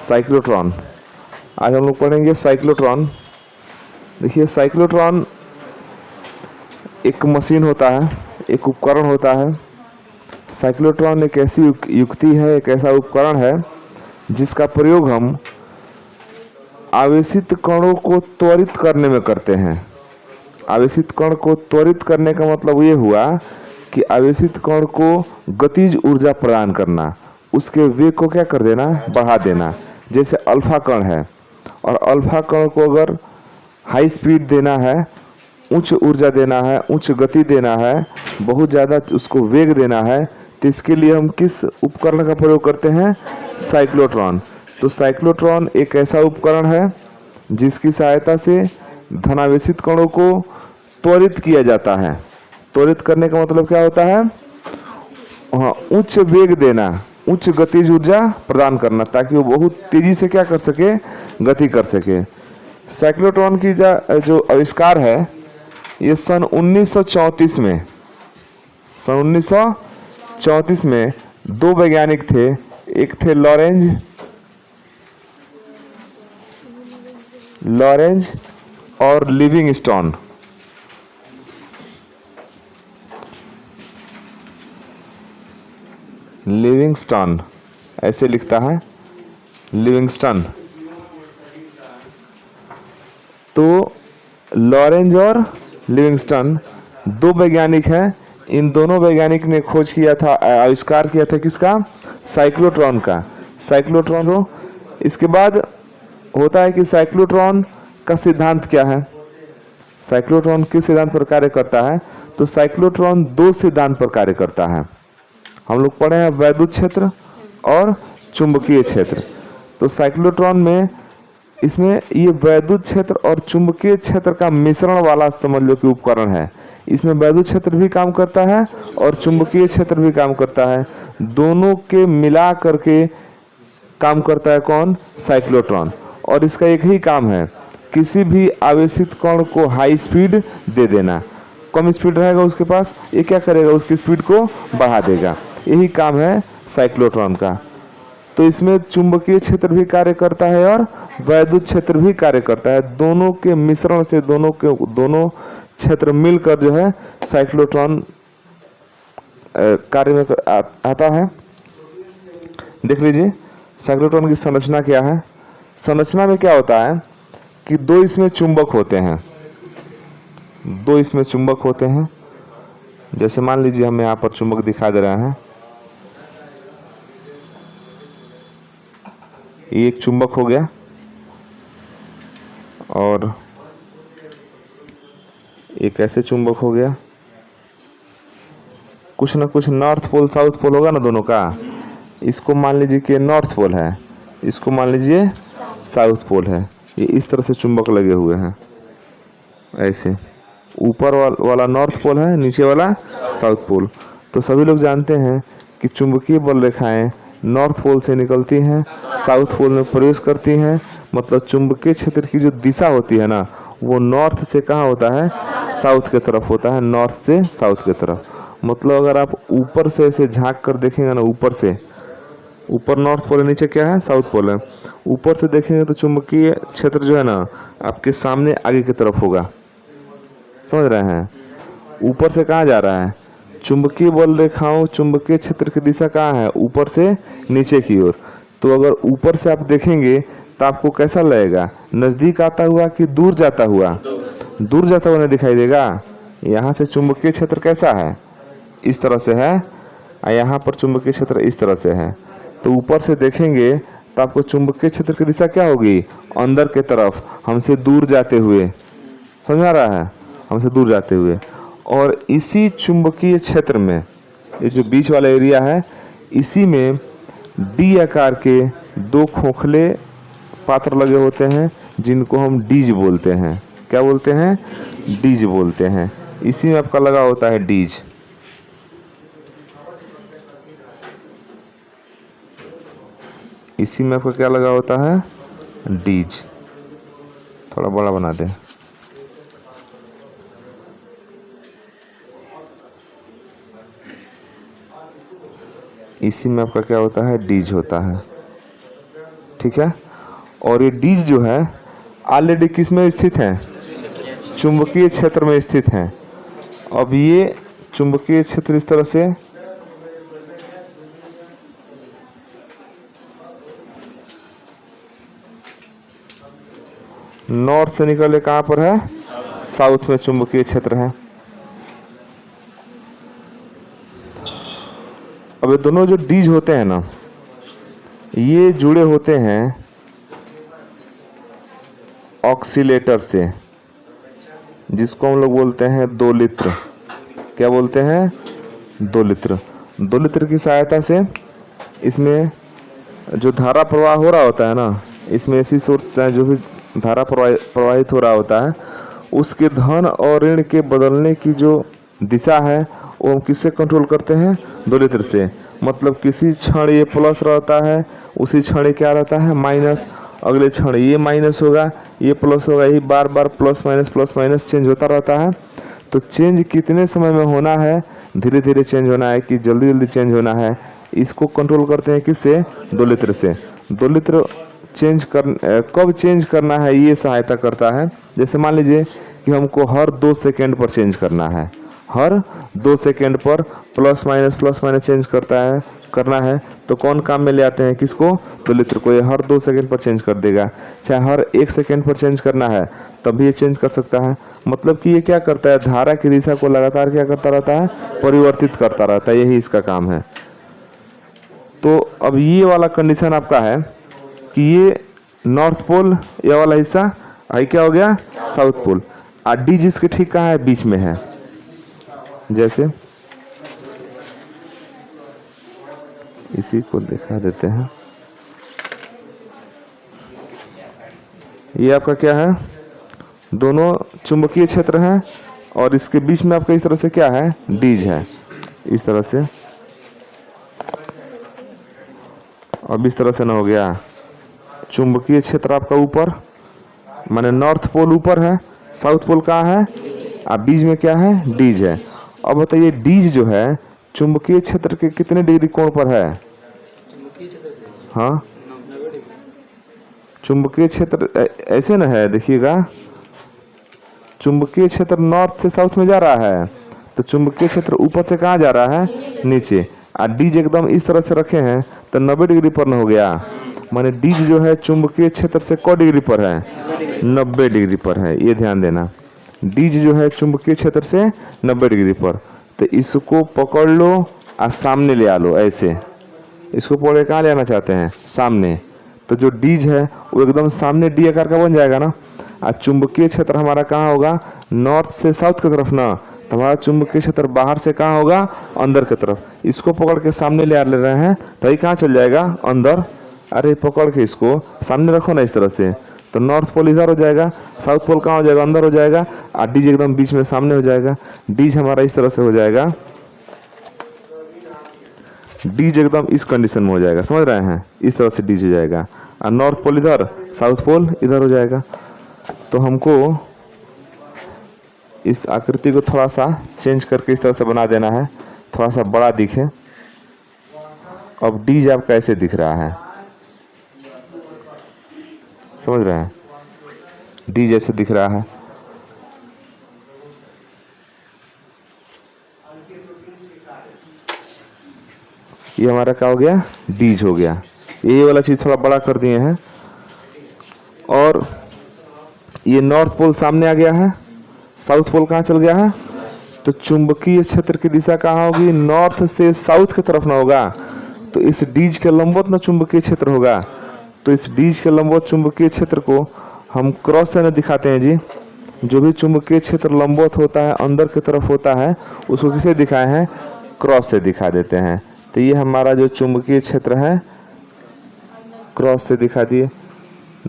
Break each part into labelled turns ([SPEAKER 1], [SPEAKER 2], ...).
[SPEAKER 1] Cyclotron. आज हम लोग पढ़ेंगे साइक्लोट्रॉन। देखिए, साइक्लोट्रॉन एक मशीन होता है, एक उपकरण होता है। साइक्लोट्रॉन एक ऐसी युक्ति है, एक ऐसा उपकरण है जिसका प्रयोग हम आवेशित कणों को त्वरित करने में करते हैं। आवेशित कण को त्वरित करने का मतलब ये हुआ कि आवेशित कण को गतिज ऊर्जा प्रदान करना, उसके वेग को क्या कर देना, बढ़ा देना। जैसे अल्फा कण है, और अल्फा कण को अगर हाई स्पीड देना है, उच्च ऊर्जा देना है, उच्च गति देना है, बहुत ज़्यादा उसको वेग देना है, तो इसके लिए हम किस उपकरण का प्रयोग करते हैं? साइक्लोट्रॉन। तो साइक्लोट्रॉन एक ऐसा उपकरण है जिसकी सहायता से धनावेशित कणों को त्वरित किया जाता है। त्वरित करने का मतलब क्या होता है? हाँ, उच्च वेग देना, उच्च गतिज ऊर्जा प्रदान करना, ताकि वो बहुत तेजी से क्या कर सके, गति कर सके। साइक्लोट्रॉन की जो आविष्कार है, ये सन 1934 में, सन 1934 में दो वैज्ञानिक थे। एक थे लॉरेंज और लिविंगस्टोन। लिविंगस्टोन ऐसे लिखता है, लिविंगस्टन। तो लॉरेंज और लिविंगस्टन दो वैज्ञानिक हैं। इन दोनों वैज्ञानिक ने खोज किया था, आविष्कार किया था किसका? साइक्लोट्रॉन का। साइक्लोट्रॉन को इसके बाद होता है कि साइक्लोट्रॉन का सिद्धांत क्या है? साइक्लोट्रॉन किस सिद्धांत पर कार्य करता है? तो साइक्लोट्रॉन दो सिद्धांत पर कार्य करता है। हम लोग पढ़े हैं वैद्युत क्षेत्र और चुंबकीय क्षेत्र। तो साइक्लोट्रॉन में, इसमें ये वैद्युत क्षेत्र और चुंबकीय क्षेत्र का मिश्रण वाला समझ लो कि उपकरण है। इसमें वैद्युत क्षेत्र भी काम करता है और चुंबकीय क्षेत्र भी काम करता है। दोनों के मिला करके काम करता है कौन? साइक्लोट्रॉन। और इसका एक ही काम है, किसी भी आवेशित कण को हाई स्पीड दे देना। कम स्पीड रहेगा उसके पास, ये क्या करेगा? उसकी स्पीड को बढ़ा देगा। यही काम है साइक्लोट्रॉन का। तो इसमें चुंबकीय क्षेत्र भी कार्य करता है और वैद्युत क्षेत्र भी कार्य करता है। दोनों के मिश्रण से दोनों क्षेत्र मिलकर जो है साइक्लोट्रॉन कार्य में आता है। देख लीजिए साइक्लोट्रॉन की संरचना क्या है। संरचना में क्या होता है कि दो इसमें चुंबक होते हैं, दो इसमें चुंबक होते हैं। जैसे मान लीजिए हमें यहाँ पर चुंबक दिखा दे रहा है, ये एक चुंबक हो गया, और एक ऐसे चुंबक हो गया। कुछ ना कुछ नॉर्थ पोल साउथ पोल होगा ना दोनों का। इसको मान लीजिए कि नॉर्थ पोल है, इसको मान लीजिए साउथ पोल है। ये इस तरह से चुंबक लगे हुए हैं, ऐसे ऊपर वाला नॉर्थ पोल है, नीचे वाला साउथ पोल। तो सभी लोग जानते हैं कि चुंबकीय बल रेखाएं नॉर्थ पोल से निकलती हैं, साउथ पोल में प्रवेश करती हैं। मतलब चुंबकीय क्षेत्र की जो दिशा होती है ना, वो नॉर्थ से कहाँ होता है? साउथ की तरफ होता है, नॉर्थ से साउथ की तरफ। मतलब अगर आप ऊपर से ऐसे झांक कर देखेंगे ना, ऊपर से, ऊपर नॉर्थ पोल है, नीचे क्या है? साउथ पोल है। ऊपर से देखेंगे तो चुंबकीय क्षेत्र जो है ना आपके सामने आगे की तरफ होगा। समझ रहे हैं? ऊपर से कहाँ जा रहा है? चुंबकीय बल रेखाओं, चुंबकीय क्षेत्र की दिशा कहाँ है? ऊपर से नीचे की ओर। तो अगर ऊपर से आप देखेंगे तो आपको कैसा लगेगा? नजदीक आता हुआ कि दूर जाता हुआ? दूर जाता हुआ नहीं दिखाई देगा। यहाँ से चुंबकीय क्षेत्र कैसा है? इस तरह से है, और यहाँ पर चुंबकीय क्षेत्र इस तरह से है। तो ऊपर से देखेंगे तो आपको चुंबकीय क्षेत्र की दिशा क्या होगी? अंदर के तरफ, हमसे दूर जाते हुए। समझ आ रहा है? हमसे दूर जाते हुए। और इसी चुंबकीय क्षेत्र में, ये जो बीच वाला एरिया है, इसी में डी आकार के दो खोखले पात्र लगे होते हैं, जिनको हम डीज बोलते हैं। क्या बोलते हैं? डीज बोलते हैं। इसी में आपका लगा होता है डीज। इसी में आपका क्या लगा होता है? डीज। थोड़ा बड़ा बना दें। इसी में आपका क्या होता है? डीज होता है। ठीक है। और ये डीज जो है ऑलरेडी किस में स्थित है, चुंबकीय क्षेत्र में स्थित है। अब ये चुंबकीय क्षेत्र इस तरह से नॉर्थ से निकले कहाँ पर है, साउथ में चुंबकीय क्षेत्र है। अब ये दोनों जो डीज होते हैं ना, ये जुड़े होते हैं ऑक्सीलेटर से, जिसको हम लोग बोलते हैं दोलित्र। क्या बोलते हैं, दोलित्र। दोलित्र की सहायता से इसमें जो धारा प्रवाह हो रहा होता है ना, इसमें ऐसी सोर्स है जो भी धारा प्रवाहित हो रहा होता है, उसके धन और ऋण के बदलने की जो दिशा है वो हम किससे कंट्रोल करते हैं, दोलित्र से। मतलब किसी क्षण ये प्लस रहता है, उसी क्षण ये क्या रहता है, माइनस। अगले क्षण ये माइनस होगा, ये प्लस होगा, यही बार बार प्लस माइनस चेंज होता रहता है। तो चेंज कितने समय में होना है, धीरे धीरे चेंज होना है कि जल्दी जल्दी चेंज होना है, इसको कंट्रोल करते हैं किससे, दोलित्र से। दोलित्र कब चेंज करना है ये सहायता करता है। जैसे मान लीजिए कि हमको हर 2 सेकेंड पर चेंज करना है, हर 2 सेकेंड पर प्लस माइनस चेंज करना है, तो कौन काम में ले आते हैं, किसको, दोलित्र को। ये हर 2 सेकेंड पर चेंज कर देगा। चाहे हर 1 सेकेंड पर चेंज करना है तब भी ये चेंज कर सकता है। मतलब कि ये क्या करता है, धारा की दिशा को लगातार क्या करता रहता है, परिवर्तित करता रहता है, यही इसका काम है। तो अब ये वाला कंडीशन आपका है कि ये नॉर्थ पोल, ये वाला हिस्सा आई क्या हो गया, साउथ पोल। और डी जिसके ठीक कहाँ है, बीच में है। जैसे इसी को दिखा देते हैं, ये आपका क्या है, दोनों चुंबकीय क्षेत्र हैं और इसके बीच में आपका इस तरह से क्या है, डीज है, इस तरह से। अब इस तरह से ना हो गया, चुंबकीय क्षेत्र आपका ऊपर, माने नॉर्थ पोल ऊपर है, साउथ पोल कहाँ है, और बीच में क्या है, डीज है। अब बताइए डीज जो है चुंबकीय क्षेत्र के कितने डिग्री कोण पर है, हाँ, चुंबकीय क्षेत्र ऐसे ना है, देखिएगा, चुंबकीय क्षेत्र नॉर्थ से साउथ में जा रहा है, तो चुंबकीय क्षेत्र ऊपर से कहाँ जा रहा है, नीचे। और डीज एकदम इस तरह से रखे हैं तो 90 डिग्री पर न हो गया। माने डीज जो है चुंबकीय क्षेत्र से क डिग्री पर है, 90 डिग्री पर है, ये ध्यान देना। डीज जो है चुंबकीय क्षेत्र से 90 डिग्री पर। तो इसको पकड़ लो और सामने ले आ लो, ऐसे इसको पकड़ के कहाँ ले आना चाहते हैं, सामने। तो जो डीज है वो एकदम सामने डी आकार का बन जाएगा ना। और चुंबकीय क्षेत्र हमारा कहाँ होगा, नॉर्थ से साउथ की तरफ ना, तो हमारा चुंबकीय क्षेत्र बाहर से कहाँ होगा, अंदर की तरफ। इसको पकड़ के सामने ले आ ले रहे हैं तो ये कहाँ चल जाएगा, अंदर। अरे पकड़ के इसको सामने रखो ना इस तरह से, तो नॉर्थ पोल इधर हो जाएगा, साउथ पोल कहाँ हो जाएगा, अंदर हो जाएगा, और डीज एकदम बीच में सामने हो जाएगा। डीज हमारा इस तरह से हो जाएगा, डीज एकदम इस कंडीशन में हो जाएगा, समझ रहे हैं, इस तरह से डीज हो जाएगा। और नॉर्थ पोल इधर, साउथ पोल इधर हो जाएगा। तो हमको इस आकृति को थोड़ा सा चेंज करके इस तरह से बना देना है, थोड़ा सा बड़ा दिखे। अब डीज आपका ऐसे दिख रहा है, समझ रहे हैं, डी जैसे दिख रहा है। ये हमारा क्या हो गया, डीज हो गया। ये वाला चीज थोड़ा बड़ा कर दिए हैं। और ये नॉर्थ पोल सामने आ गया है, साउथ पोल कहाँ चल गया है। तो चुंबकीय क्षेत्र की दिशा कहाँ होगी, नॉर्थ से साउथ की तरफ ना होगा। तो इस डीज के लंबवत ना चुंबकीय क्षेत्र होगा। तो इस डीज के लंबवत चुंबकीय क्षेत्र को हम क्रॉस से न दिखाते हैं जी। जो भी चुंबकीय क्षेत्र लंबवत होता है, अंदर की तरफ होता है, उसको किसे दिखाए हैं, क्रॉस से दिखा देते हैं। तो ये हमारा जो चुंबकीय क्षेत्र है क्रॉस से दिखा दिए।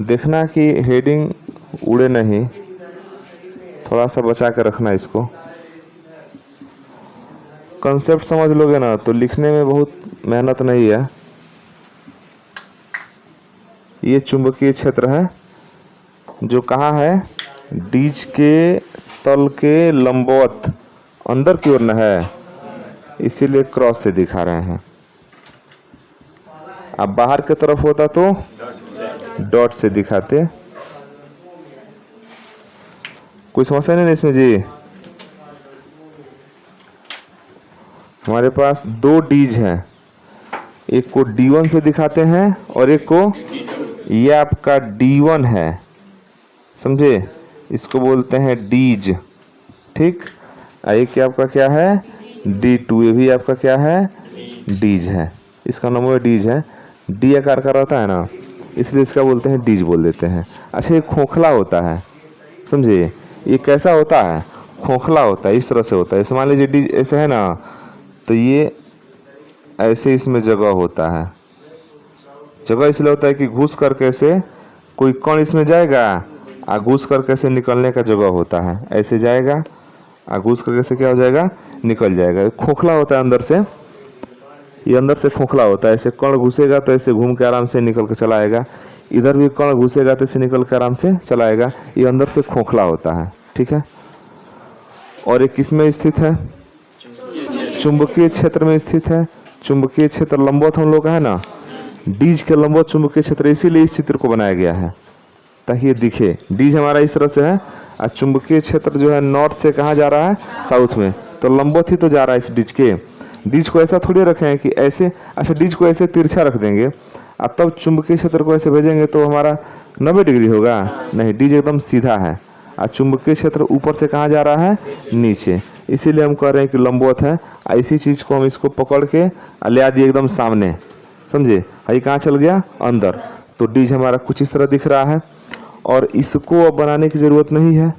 [SPEAKER 1] देखना कि हेडिंग उड़े नहीं, थोड़ा सा बचा कर रखना इसको। कंसेप्ट समझ लोगे ना तो लिखने में बहुत मेहनत नहीं है। ये चुंबकीय क्षेत्र है जो कहाँ है, डीज के तल के लंबवत अंदर की ओर न है, इसीलिए क्रॉस से दिखा रहे हैं। अब बाहर की तरफ होता तो डॉट से दिखाते। कोई समस्या नहीं ना इसमें जी। हमारे पास दो डीज हैं, एक को D1 से दिखाते हैं और एक को, ये आपका D1 है, समझे, इसको बोलते हैं डीज, ठीक। एक आपका क्या है D2, ये भी आपका क्या है डीज है, इसका नाम वो डीज है, डी आकार का रहता है ना, इसलिए इसका बोलते हैं डीज बोल देते हैं। अच्छा, ये खोखला होता है, समझे, ये कैसा होता है, खोखला होता है, इस तरह से होता है। जैसे मान लीजिए डीज ऐसे है ना, तो ये ऐसे इसमें जगह होता है। जगह इसलिए होता है कि घुस करके से कोई कण इसमें जाएगा, आ घुस करके से निकलने का जगह होता है, ऐसे जाएगा, आ घुस करके से क्या हो जाएगा, निकल जाएगा। खोखला होता है अंदर से, ये अंदर से खोखला होता है, ऐसे कण घुसेगा तो ऐसे घूम के आराम से निकल के चला आएगा, इधर भी कण घुसेगा तो ऐसे निकल के आराम से चला आएगा, ये अंदर से खोखला होता है, ठीक है। और एक किसमें स्थित है, चुंबकीय क्षेत्र में स्थित है। चुंबकीय क्षेत्र लंबवत हम लोग का है ना, डीज के लंबवत चुंबकीय क्षेत्र, इसीलिए इस चित्र को बनाया गया है ताकि ये दिखे। डीज हमारा इस तरह से है और चुंबकीय क्षेत्र जो है नॉर्थ से कहाँ जा रहा है, साउथ में, तो लंबवत ही तो जा रहा है इस डीज के। डीज को ऐसा थोड़ी रखे हैं कि ऐसे, अच्छा डीज को ऐसे तिरछा रख देंगे अब तब चुंबकीय क्षेत्र को ऐसे भेजेंगे तो हमारा 90 डिग्री होगा, नहीं, डीज एकदम सीधा है और चुंबकीय क्षेत्र ऊपर से कहाँ जा रहा है, नीचे, इसीलिए हम कह रहे हैं कि लंबवत है। ऐसी चीज को हम इसको पकड़ के ले आ दिए एकदम सामने, समझे, ये कहाँ चल गया, अंदर, तो डीज हमारा कुछ इस तरह दिख रहा है। और इसको अब बनाने की जरूरत नहीं है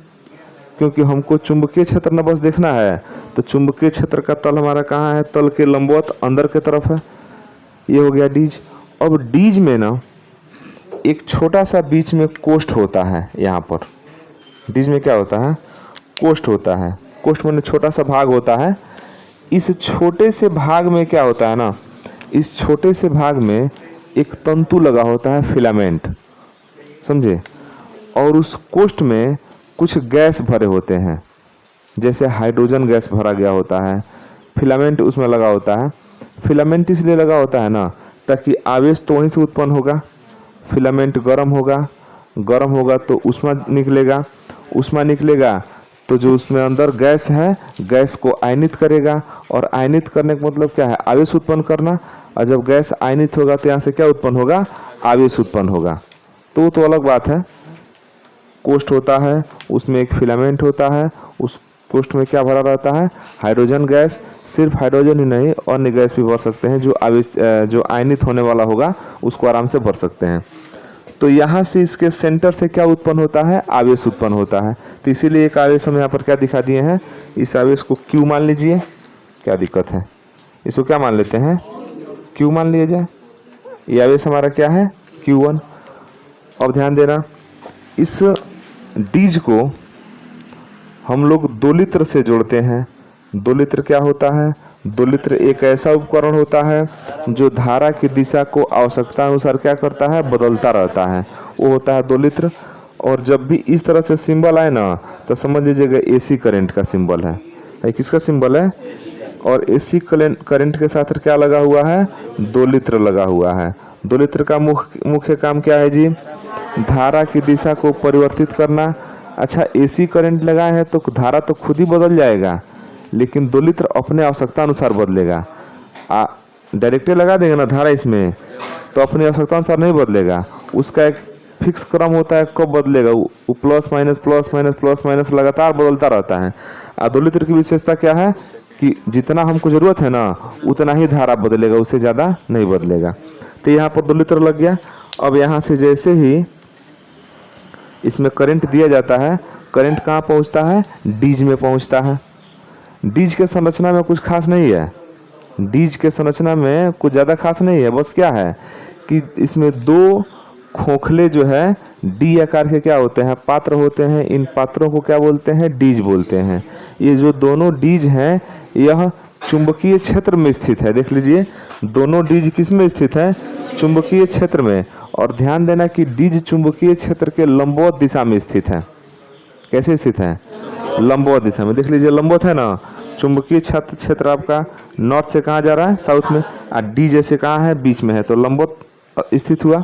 [SPEAKER 1] क्योंकि हमको चुंबकीय क्षेत्र न बस देखना है, तो चुंबकीय क्षेत्र का तल हमारा कहाँ है, तल के लंबवत अंदर के तरफ है, ये हो गया डीज। अब डीज में ना एक छोटा सा बीच में कोष्ठ होता है, यहाँ पर डीज में क्या होता है, कोष्ठ होता है, कोष्ठ में छोटा सा भाग होता है। इस छोटे से भाग में क्या होता है ना, इस छोटे से भाग में एक तंतु लगा होता है, फिलामेंट, समझे, और उस कोष्ठ में कुछ गैस भरे होते हैं, जैसे हाइड्रोजन गैस भरा गया होता है, फिलामेंट उसमें लगा होता है। फिलामेंट इसलिए लगा होता है ना ताकि आवेश तो वहीं से उत्पन्न होगा, फिलामेंट गर्म होगा, गर्म होगा तो ऊष्मा निकलेगा, ऊष्मा निकलेगा तो जो उसमें अंदर गैस है, गैस को आयनित करेगा, और आयनित करने का मतलब क्या है, आवेश उत्पन्न करना, और जब गैस आयनित होगा तो यहाँ से क्या उत्पन्न होगा, आवेश उत्पन्न होगा, तो अलग बात है। कोष्ठ होता है, उसमें एक फिलामेंट होता है, उस कोष्ठ में क्या भरा रहता है, हाइड्रोजन गैस, सिर्फ हाइड्रोजन ही नहीं अन्य गैस भी भर सकते हैं, जो आवेश जो आयनित होने वाला होगा उसको आराम से भर सकते हैं। तो यहाँ से इसके सेंटर से क्या उत्पन्न होता है, आवेश उत्पन्न होता है। तो इसीलिए एक आवेश हम यहाँ पर क्या दिखा दिए हैं, इस आवेश को Q मान लीजिए, क्या दिक्कत है, इसको क्या मान लेते हैं, Q मान लिया जाए। ये आवेश हमारा क्या है, Q1। अब ध्यान देना, इस डीज को हम लोग दोलित्र से जोड़ते हैं। दोलित्र क्या होता है, दोलित्र एक ऐसा उपकरण होता है जो धारा की दिशा को आवश्यकता अनुसार क्या करता है, बदलता रहता है, वो होता है दोलित्र। और जब भी इस तरह से सिंबल आए ना तो समझ लीजिएगा एसी करंट का सिंबल है। किसका सिंबल है, और एसी करंट के साथ क्या लगा हुआ है, दोलित्र लगा हुआ है। दोलित्र का मुख्य काम क्या है जी, धारा की दिशा को परिवर्तित करना। अच्छा, एसी करंट लगाए हैं तो धारा तो खुद ही बदल जाएगा, लेकिन दोलित्र अपने आवश्यकता अनुसार बदलेगा। डायरेक्टली लगा देंगे ना धारा इसमें तो अपनी आवश्यकता अनुसार नहीं बदलेगा, उसका एक फिक्स क्रम होता है कब बदलेगा, वो प्लस माइनस लगातार बदलता रहता है। दोलित्र की विशेषता क्या है कि जितना हमको जरूरत है ना उतना ही धारा बदलेगा, उससे ज़्यादा नहीं बदलेगा। तो यहाँ पर दोलित्र लग गया। अब यहाँ से जैसे ही इसमें करंट दिया जाता है, करंट कहाँ पहुँचता है, डीज में पहुँचता है। डीज के संरचना में कुछ खास नहीं है, डीज के संरचना में कुछ ज़्यादा खास नहीं है, बस क्या है कि इसमें दो खोखले जो है डी आकार के क्या होते हैं, पात्र होते हैं। इन पात्रों को क्या बोलते हैं, डीज बोलते हैं। ये जो दोनों डीज हैं यह चुंबकीय क्षेत्र में स्थित है। देख लीजिए, दोनों डीज किस में स्थित है, चुंबकीय क्षेत्र में। और ध्यान देना कि डीज चुंबकीय क्षेत्र के लंबवत दिशा में स्थित है। कैसे स्थित है, लंबवत दिशा में। देख लीजिए, लंबवत है ना, चुंबकीय क्षेत्र आपका नॉर्थ से कहाँ जा रहा है, साउथ में, और डी जैसे कहाँ है, बीच में है, तो लंबवत स्थित हुआ।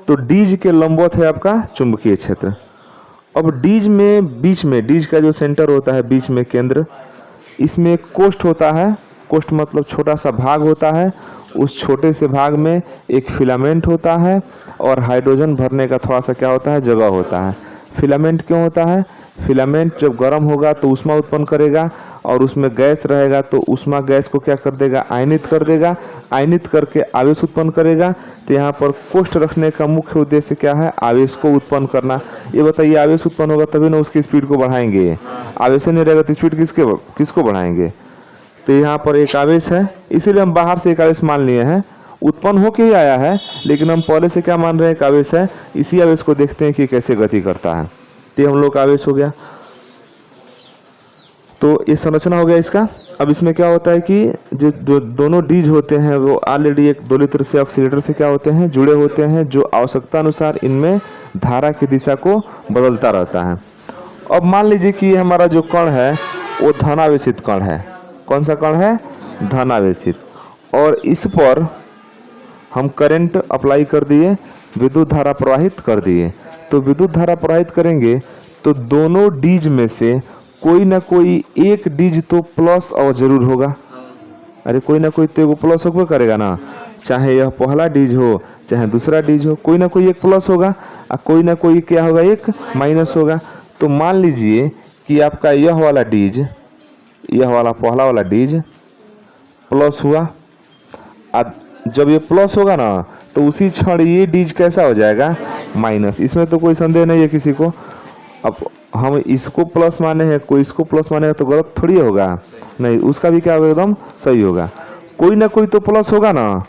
[SPEAKER 1] तो डीज के लंबवत है आपका चुंबकीय क्षेत्र। अब डीज में बीच में, डीज का जो सेंटर होता है बीच में केंद्र, इसमें कोष्ठ होता है। कोष्ठ मतलब छोटा सा भाग होता है। उस छोटे से भाग में एक फिलामेंट होता है और हाइड्रोजन भरने का थोड़ा सा क्या होता है, जगह होता है। फिलामेंट क्यों होता है? फिलामेंट जब गर्म होगा तो ऊष्मा उत्पन्न करेगा और उसमें गैस रहेगा तो ऊष्मा गैस को क्या कर देगा, आयनित कर देगा। आयनित करके आवेश उत्पन्न करेगा। तो यहाँ पर कोष्ठ रखने का मुख्य उद्देश्य क्या है, आवेश को उत्पन्न करना। ये बताइए, आवेश उत्पन्न होगा तभी ना उसकी स्पीड को बढ़ाएंगे। आवेश नहीं रहेगा तो स्पीड किसको बढ़ाएंगे? तो यहाँ पर एक आवेश है, इसीलिए हम बाहर से एक आवेश मान लिए हैं, उत्पन्न होके ही आया है, लेकिन हम पहले से क्या मान रहे हैं, एक आवेश है। इसी आवेश को देखते हैं कि कैसे गति करता है। तो हम लोग का आवेश हो गया। तो ये संरचना हो गया इसका। अब इसमें क्या होता है कि जो दोनों डीज होते हैं वो ऑलरेडी एक दोलित्र से ऑक्सीलेटर से क्या होते हैं, जुड़े होते हैं, जो आवश्यकता अनुसार इनमें धारा की दिशा को बदलता रहता है। अब मान लीजिए कि हमारा जो कण है वो धनावेशित कण है। कौन सा कण है? धनावेशित। और इस पर हम करंट अप्लाई कर दिए, विद्युत धारा प्रवाहित कर दिए। तो विद्युत धारा प्रवाहित करेंगे तो दोनों डीज में से कोई ना कोई एक डीज तो प्लस और जरूर होगा। अरे कोई ना कोई तो वो प्लस होगा करेगा ना, चाहे यह पहला डीज हो चाहे दूसरा डीज हो, कोई ना कोई एक प्लस होगा और कोई ना कोई क्या होगा, एक माइनस होगा। तो मान लीजिए कि आपका यह वाला डीज, यह वाला पहला वाला डीज प्लस हुआ। जब ये प्लस होगा ना तो उसी क्षण ये डीज कैसा हो जाएगा, माइनस। इसमें तो कोई संदेह नहीं है किसी को। अब हम इसको प्लस माने हैं, कोई इसको प्लस मानेगा तो गलत थोड़ी होगा, नहीं, उसका भी क्या होगा, एकदम सही होगा। कोई ना कोई तो प्लस होगा ना,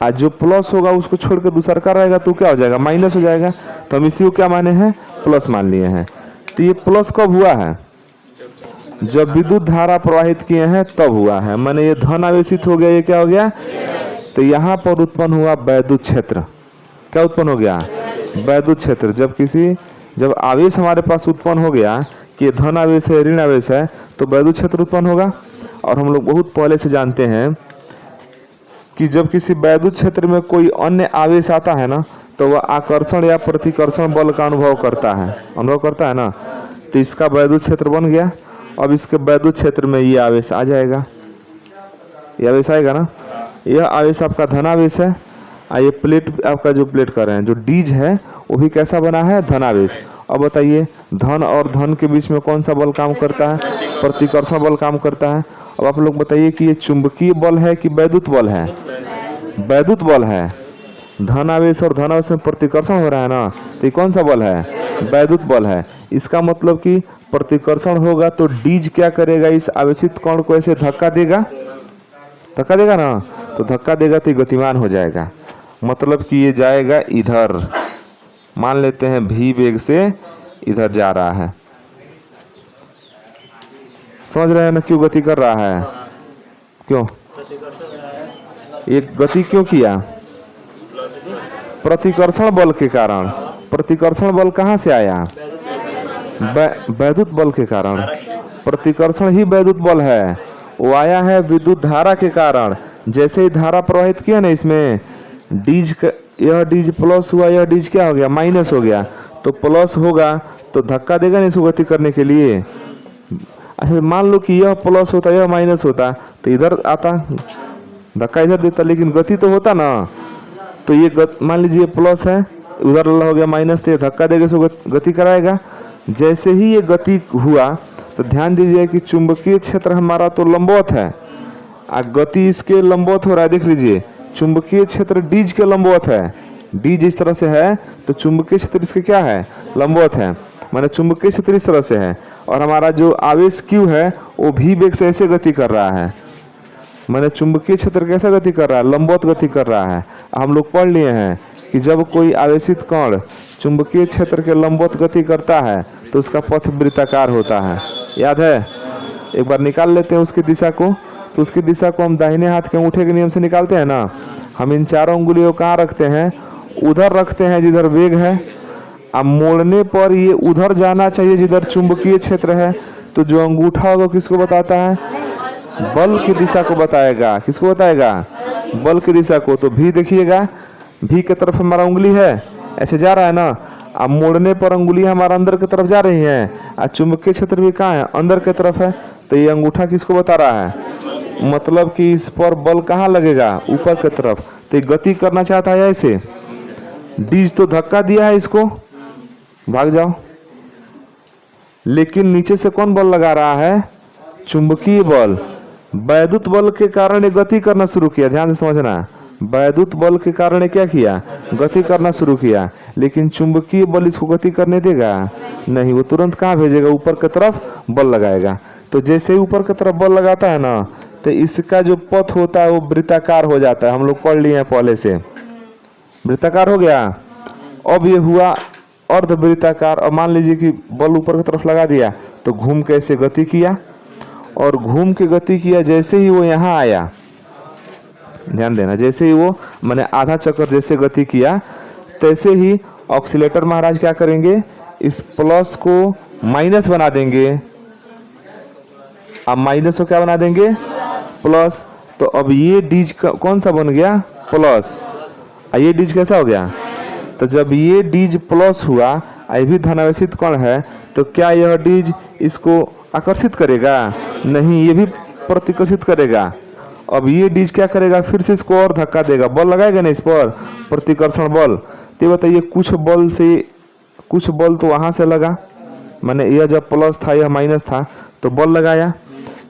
[SPEAKER 1] आज जो प्लस होगा उसको छोड़ के दूसरा का रहेगा तो क्या हो जाएगा, माइनस हो जाएगा। तो हम इसी को क्या माने हैं, प्लस मान लिए हैं। तो ये प्लस कब हुआ है, जब विद्युत धारा प्रवाहित किए हैं तब हुआ है, माने ये धन आवेशित हो गया। ये क्या हो गया, तो यहाँ पर उत्पन्न हुआ वैद्युत क्षेत्र। क्या उत्पन्न हो गया, वैद्युत क्षेत्र। जब आवेश हमारे पास उत्पन्न हो गया कि धन आवेश है ऋण आवेश है तो वैद्युत क्षेत्र उत्पन्न होगा। और हम लोग बहुत पहले से जानते हैं कि जब किसी वैद्युत क्षेत्र में कोई अन्य आवेश आता है ना तो वह आकर्षण या प्रतिकर्षण बल का अनुभव करता है ना। तो इसका वैद्युत क्षेत्र बन गया। अब इसके वैद्युत क्षेत्र में ये आवेश आ जाएगा, ये आवेश आएगा ना। यह आवेश आपका धनावेश है। ये प्लेट आपका जो प्लेट कर रहे हैं, जो डीज है वो भी कैसा बना है, धनावेश। अब बताइए, धन और धन के बीच में कौन सा बल काम करता है, प्रतिकर्षण बल काम करता है। अब आप लोग बताइए कि ये चुंबकीय बल है कि वैद्युत बल है, वैद्युत बल है। धनावेश और धनावेश में प्रतिकर्षण हो रहा है ना, तो ये कौन सा बल है, वैद्युत बल है। इसका मतलब कि प्रतिकर्षण होगा तो डीज क्या करेगा, इस आवेशित कण को ऐसे धक्का देगा ना, तो धक्का देगा तो गतिमान हो जाएगा। मतलब कि ये जाएगा इधर, मान लेते हैं v वेग से इधर जा रहा है। समझ रहे हैं ना क्यों गति कर रहा है, क्यों ये गति क्यों किया, प्रतिकर्षण बल के कारण। प्रतिकर्षण बल कहाँ से आया, वैद्युत बल के कारण। प्रतिकर्षण ही वैद्युत बल है, वो आया है विद्युत धारा के कारण। जैसे ही धारा प्रवाहित किया ना इसमें, डीज यह डीज प्लस हुआ, यह डीज क्या हो गया, माइनस हो गया। तो प्लस होगा तो धक्का देगा ना इसको गति करने के लिए। अच्छा मान लो कि यह प्लस होता यह माइनस होता तो इधर आता, धक्का इधर देता, लेकिन गति तो होता ना। तो ये मान लीजिए प्लस है, उधर हो गया माइनस, तो ये धक्का देगा इसको गति कराएगा। जैसे ही ये गति हुआ तो ध्यान दीजिए कि चुंबकीय क्षेत्र हमारा तो लंबवत है, गति इसके लंबवत हो रहा है। देख लीजिए, चुंबकीय क्षेत्र डीज के लंबवत है। डीज इस तरह से है तो चुंबकीय क्षेत्र इसके क्या है, लंबवत है। माने चुंबकीय क्षेत्र इस तरह से है और हमारा जो आवेश Q है वो भी वेग से ऐसे गति कर रहा है। माने चुंबकीय क्षेत्र कैसा गति कर रहा है, लंबवत गति कर रहा है। हम लोग पढ़ लिए हैं कि जब कोई आवेशित कण चुंबकीय क्षेत्र के लंबवत गति करता है तो उसका पथ वृत्ताकार होता है। याद है, एक बार निकाल लेते हैं उसकी दिशा को। तो उसकी दिशा को हम दाहिने हाथ के अंगूठे के नियम से निकालते हैं ना। हम इन चारों उंगलियों कहाँ रखते हैं, उधर रखते हैं जिधर वेग है। अब मोड़ने पर ये उधर जाना चाहिए जिधर चुंबकीय क्षेत्र है। तो जो अंगूठा होगा किसको बताता है, बल की दिशा को बताएगा। किसको बताएगा, बल की दिशा को। तो भी देखिएगा, भी की तरफ हमारा उंगली है, ऐसे जा रहा है ना। अब मोड़ने पर अंगुलियां हमारा अंदर की तरफ जा रही हैं और चुंबकीय क्षेत्र भी कहाँ है, अंदर की तरफ है। तो ये अंगूठा किसको बता रहा है, मतलब कि इस पर बल कहाँ लगेगा, ऊपर की तरफ। तो ये गति करना चाहता है ऐसे, डीज तो धक्का दिया है इसको, भाग जाओ। लेकिन नीचे से कौन बल लगा रहा है, चुंबकीय बल। वैद्युत बल के कारण ये गति करना शुरू किया, ध्यान से समझना। वैद्युत बल के कारण क्या किया, गति करना शुरू किया। लेकिन चुंबकीय बल इसको गति करने देगा नहीं, वो तुरंत कहाँ भेजेगा, ऊपर की तरफ बल लगाएगा। तो जैसे ही ऊपर की तरफ बल लगाता है ना, तो इसका जो पथ होता है वो वृत्ताकार हो जाता है। हम लोग पढ़ लिए हैं पहले से, वृत्ताकार हो गया। अब ये हुआ अर्धवृत्ताकार। और मान लीजिए कि बल ऊपर की तरफ लगा दिया तो घूम के ऐसे गति किया, और घूम के गति किया। जैसे ही वो यहाँ आया, ध्यान देना, जैसे ही वो मैंने आधा चक्कर जैसे गति किया, तैसे ही ऑक्सीलेटर महाराज क्या करेंगे, इस प्लस को माइनस बना देंगे। अब माइनस को क्या बना देंगे, प्लस। तो अब ये डीज कौन सा बन गया, प्लस। ये डीज कैसा हो गया, तो जब ये डीज प्लस हुआ, ये भी धनावेशित कण है, तो क्या यह डीज इसको आकर्षित करेगा, नहीं, ये भी प्रतिकर्षित करेगा। अब ये डीज क्या करेगा, फिर से इसको और धक्का देगा, बल लगाएगा ना इस पर, प्रतिकर्षण बल। तो बताइए, कुछ बल से, कुछ बल तो वहां से लगा, मैंने यह जब प्लस था यह माइनस था तो बल लगाया,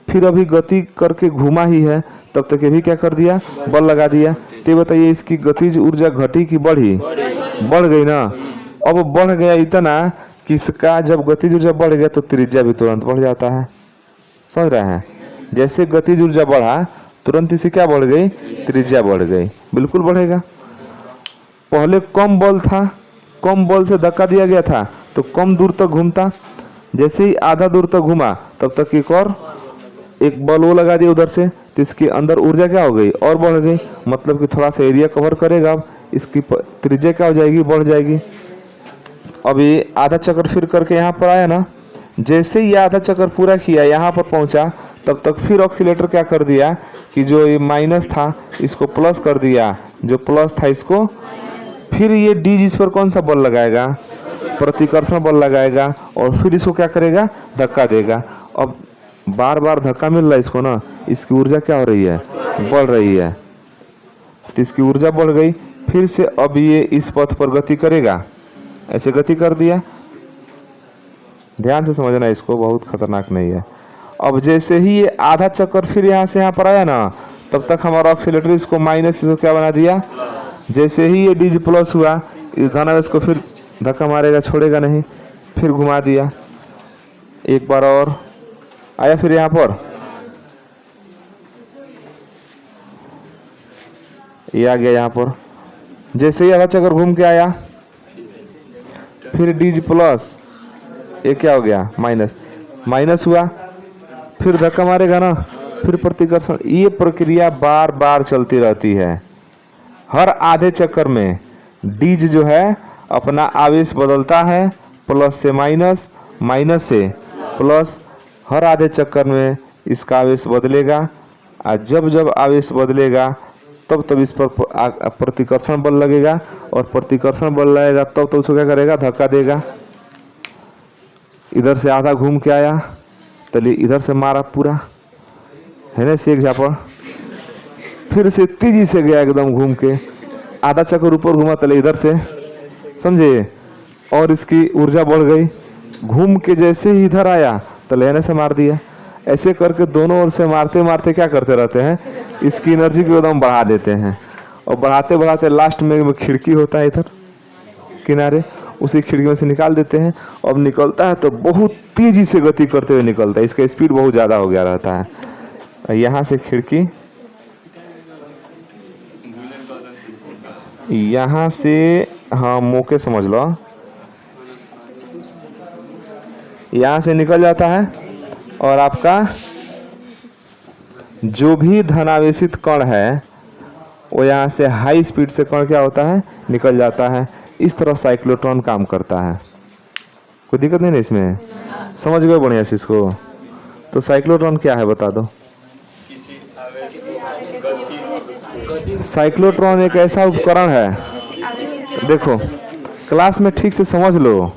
[SPEAKER 1] फिर अभी गति करके घुमा ही है, तब तक ये भी क्या कर दिया, बल लगा दिया। तो बताइए इसकी गतिज ऊर्जा घटी कि बढ़ी, बढ़ गई ना। अब बढ़ गया इतना कि इसका जब गतिज ऊर्जा बढ़ गया तो त्रिज्या भी तुरंत बढ़ जाता है, समझ रहे हैं। जैसे गतिज ऊर्जा बढ़ा तुरंत इसे क्या बढ़ गई, त्रिज्या बढ़ गई, बिल्कुल बढ़ेगा। पहले कम बल था, कम बल से धक्का दिया गया था तो कम दूर तक घूमता, जैसे ही आधा दूर तक घूमा तब तक एक और एक बल वो लगा दिया उधर से, तो इसके अंदर ऊर्जा क्या हो गई, और बढ़ गई। मतलब कि थोड़ा सा एरिया कवर करेगा, अब इसकी त्रिज्या क्या हो जाएगी, बढ़ जाएगी। अब ये आधा चक्कर फिर करके यहाँ पर आया ना, जैसे ही आधा चक्कर पूरा किया यहाँ पर पहुँचा, तब तक फिर ऑक्सीलेटर क्या कर दिया कि जो ये माइनस था इसको प्लस कर दिया, जो प्लस था इसको, फिर ये डी जिस पर कौन सा बल लगाएगा, प्रतिकर्षण बल लगाएगा, और फिर इसको क्या करेगा, धक्का देगा। अब बार बार धक्का मिल रहा है इसको ना, इसकी ऊर्जा क्या हो रही है, बढ़ रही है। तो इसकी ऊर्जा बढ़ गई, फिर से अब ये इस पथ पर गति करेगा, ऐसे गति कर दिया। ध्यान से समझना, इसको बहुत खतरनाक नहीं है। अब जैसे ही ये आधा चक्कर फिर यहाँ से यहाँ पर आया ना, तब तक हमारा ऑक्सीलेटर इसको माइनस, इसको क्या बना दिया। जैसे ही ये डीज प्लस हुआ, इस धनावेश को फिर धक्का मारेगा, छोड़ेगा नहीं, फिर घुमा दिया, एक बार और आया, फिर यहाँ पर ये आ गया। यहाँ पर जैसे ही आधा चक्कर घूम के आया, फिर डीज प्लस, ये क्या हो गया, माइनस, माइनस हुआ, फिर धक्का मारेगा ना, फिर प्रतिकर्षण। ये प्रक्रिया बार बार चलती रहती है। हर आधे चक्कर में डीज जो है अपना आवेश बदलता है, प्लस से माइनस, माइनस से प्लस। हर आधे चक्कर में इसका आवेश बदलेगा, और जब जब आवेश बदलेगा तब तब इस पर प्रतिकर्षण बल लगेगा, और प्रतिकर्षण बल लगेगा तब तो उसको क्या करेगा, धक्का देगा। इधर से आधा घूम के आया, चलिए इधर से मारा पूरा, है ना, से एक झापड़, फिर से तेजी से गया एकदम घूम के, आधा चक्कर ऊपर घूमा, चले इधर से, समझे, और इसकी ऊर्जा बढ़ गई। घूम के जैसे ही इधर आया तो लेने से मार दिया। ऐसे करके दोनों ओर से मारते मारते क्या करते रहते हैं, इसकी एनर्जी को एकदम बढ़ा देते हैं। और बढ़ाते बढ़ाते लास्ट में खिड़की होता है इधर किनारे, उसी खिड़की में से निकाल देते हैं। अब निकलता है तो बहुत तेजी से गति करते हुए निकलता है, इसका स्पीड बहुत ज़्यादा हो गया रहता है। यहाँ से खिड़की, यहाँ से, हाँ मौके समझ लो, यहाँ से निकल जाता है, और आपका जो भी धनावेशित कण है वो यहाँ से हाई स्पीड से कण क्या होता है, निकल जाता है। इस तरह साइक्लोट्रॉन काम करता है। कोई दिक्कत नहीं ना इसमें, समझ गए बढ़िया से इसको। तो साइक्लोट्रॉन क्या है बता दो। साइक्लोट्रॉन एक ऐसा उपकरण है, देखो क्लास में ठीक से समझ लो,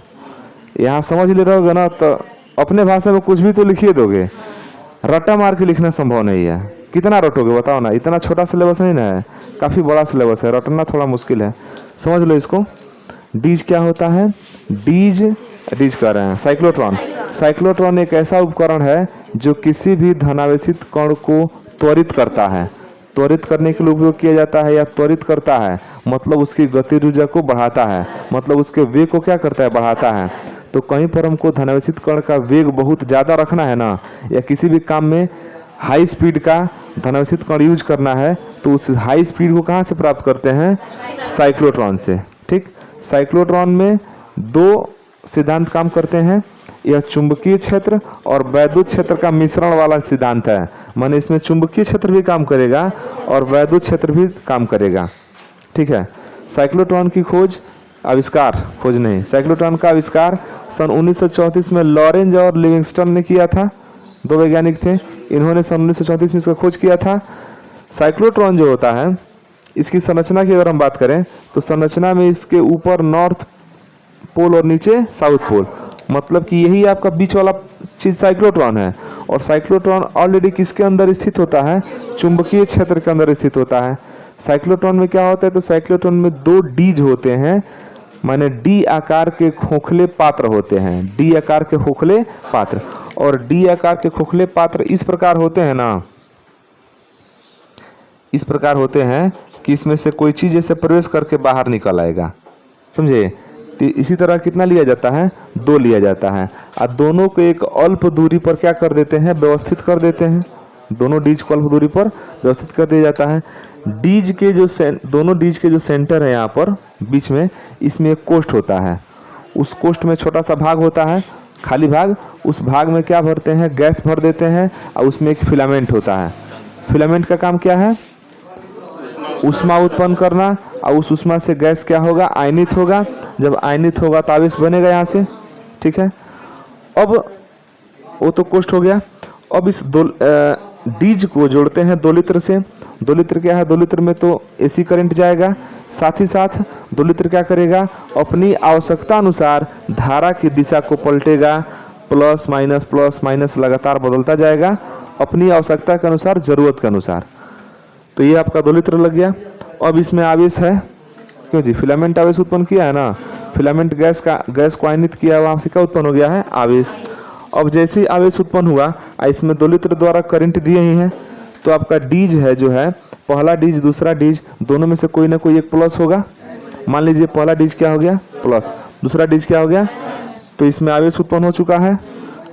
[SPEAKER 1] यहाँ समझ ले रहोगे ना तो अपने भाषा में कुछ भी तो लिखिए दोगे, रट्टा मार के लिखना संभव नहीं है। कितना रटोगे बताओ ना, इतना छोटा सिलेबस नहीं ना है, काफ़ी बड़ा सिलेबस है, रटना थोड़ा मुश्किल है। समझ लो इसको। डीज क्या होता है? डीज कह रहे हैं साइक्लोट्रॉन। साइक्लोट्रॉन एक ऐसा उपकरण है जो किसी भी धनावेशित कण को त्वरित करता है। त्वरित करने के लिए उपयोग किया जाता है या त्वरित करता है मतलब उसकी गति ऊर्जा को बढ़ाता है, मतलब उसके वेग को क्या करता है? बढ़ाता है। तो कहीं पर हमको धनावेशित कण का वेग बहुत ज़्यादा रखना है ना, या किसी भी काम में हाई स्पीड का धनावेशित कण यूज करना है, तो उस हाई स्पीड को कहाँ से प्राप्त करते हैं? साइक्लोट्रॉन से। ठीक, साइक्लोट्रॉन में दो सिद्धांत काम करते हैं, यह चुंबकीय क्षेत्र और वैद्युत क्षेत्र का मिश्रण वाला सिद्धांत है। माने इसमें चुंबकीय क्षेत्र भी काम करेगा और वैद्युत क्षेत्र भी काम करेगा। ठीक है। साइक्लोट्रॉन की खोज नहीं, साइक्लोट्रॉन का आविष्कार सन 1934 में लॉरेंज और लिविंगस्टन ने किया था। दो वैज्ञानिक थे, इन्होंने सन 1934 में इसका खोज किया था। साइक्लोट्रॉन जो होता है, इसकी संरचना की अगर हम बात करें तो संरचना में इसके ऊपर नॉर्थ पोल और नीचे साउथ पोल, मतलब कि यही आपका बीच वाला चीज साइक्लोट्रॉन है। और साइक्लोट्रॉन ऑलरेडी किसके अंदर स्थित होता है? चुंबकीय क्षेत्र के अंदर स्थित होता है। साइक्लोट्रॉन में क्या होता है? तो साइक्लोट्रॉन में दो डीज होते हैं, माने डी आकार के खोखले पात्र होते हैं। डी आकार के खोखले पात्र, और डी आकार के खोखले पात्र इस प्रकार होते हैं ना, इस प्रकार होते हैं कि इसमें से कोई चीज ऐसे प्रवेश करके बाहर निकल आएगा। समझे? तो इसी तरह कितना लिया जाता है? दो लिया जाता है, और दोनों को एक अल्प दूरी पर क्या कर देते हैं? व्यवस्थित कर देते हैं। दोनों डीज को अल्प दूरी पर व्यवस्थित कर दिया जाता है। डीज के जो दोनों डीज के जो सेंटर है यहाँ पर बीच में, इसमें एक कोष्ठ होता है। उस कोष्ठ में छोटा सा भाग होता है, खाली भाग। उस भाग में क्या भरते हैं? गैस भर देते हैं, और उसमें एक फिलामेंट होता है। फिलामेंट का काम क्या है? ऊष्मा उत्पन्न करना, और उस ऊष्मा से गैस क्या होगा? आयनित होगा। जब आयनित होगा तो आवेश बनेगा यहाँ से। ठीक है। अब वो तो कोष्ठ हो गया। अब इस डीज को जोड़ते हैं 2 लीटर से। 2 लीटर क्या है? 2 लीटर में तो एसी करंट जाएगा, साथ ही साथ 2 लीटर क्या करेगा? अपनी आवश्यकता अनुसार धारा की दिशा को पलटेगा, प्लस माइनस लगातार बदलता जाएगा अपनी आवश्यकता के अनुसार, जरूरत के अनुसार। तो ये आपका 2 लीटर लग गया। अब इसमें आवेश है, क्यों जी? फिलामेंट आवेश उत्पन्न किया है ना, फिलामेंट गैस को आयनित किया, वहाँ से क्या उत्पन्न हो गया है? आवेश। अब जैसे ही आवेश उत्पन्न हुआ, इसमें 2 लीटर द्वारा करंट दिए ही हैं, तो आपका डीज है जो है, पहला डीज दूसरा डीज, दोनों में से कोई ना कोई एक प्लस होगा। मान लीजिए पहला डीज क्या हो गया? प्लस। दूसरा डीज क्या हो गया? तो इसमें आवेश उत्पन्न हो चुका है,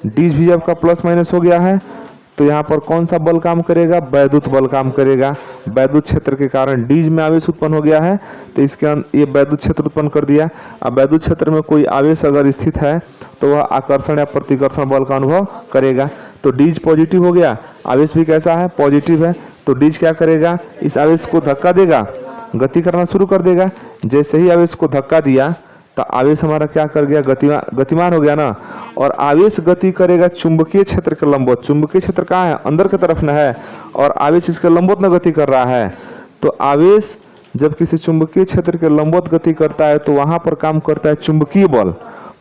[SPEAKER 1] डीज भी आपका प्लस माइनस हो गया है। तो यहाँ पर कौन सा बल काम करेगा? वैद्युत बल काम करेगा। वैद्युत क्षेत्र के कारण डीज में आवेश उत्पन्न हो गया है, तो इसके ये वैद्युत क्षेत्र उत्पन्न कर दिया। अब वैद्युत क्षेत्र में कोई आवेश अगर स्थित है तो वह आकर्षण या प्रतिकर्षण बल का अनुभव करेगा। तो डीज पॉजिटिव हो गया, आवेश भी कैसा है? पॉजिटिव है। तो डीज क्या करेगा? इस आवेश को धक्का देगा, गति करना शुरू कर देगा। जैसे ही आवेश को धक्का दिया तो आवेश हमारा क्या कर गया? गतिमान हो गया ना। और आवेश गति करेगा चुंबकीय क्षेत्र के लंबवत। चुंबकीय क्षेत्र कहाँ है? अंदर की तरफ न है, और आवेश इसके लंबवत न गति कर रहा है। तो आवेश जब किसी चुंबकीय क्षेत्र के लंबवत गति करता है तो वहां पर काम करता है चुंबकीय बल।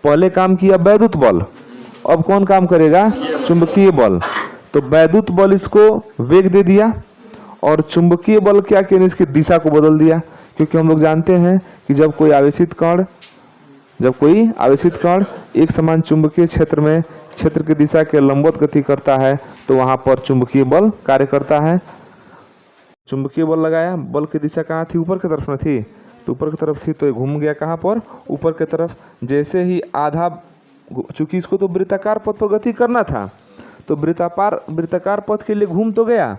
[SPEAKER 1] पहले काम किया वैद्युत बल, अब कौन काम करेगा? चुंबकीय बल। तो वैद्युत बल इसको वेग दे दिया, और चुंबकीय बल क्या किया? इसकी दिशा को बदल दिया। क्योंकि हम लोग जानते हैं कि जब कोई आवेशित कण एक समान चुंबकीय क्षेत्र में क्षेत्र की दिशा के लंबवत गति करता है तो वहां पर चुंबकीय बल कार्य करता है। चुंबकीय बल लगाया, बल की दिशा कहाँ थी? ऊपर की तरफ न थी, तो ऊपर की तरफ थी, तो ये घूम गया कहाँ पर? ऊपर की तरफ। जैसे ही आधा, चूंकि इसको तो वृत्ताकार पथ पर गति करना था, तो वृत्ताकार पथ के लिए घूम तो गया,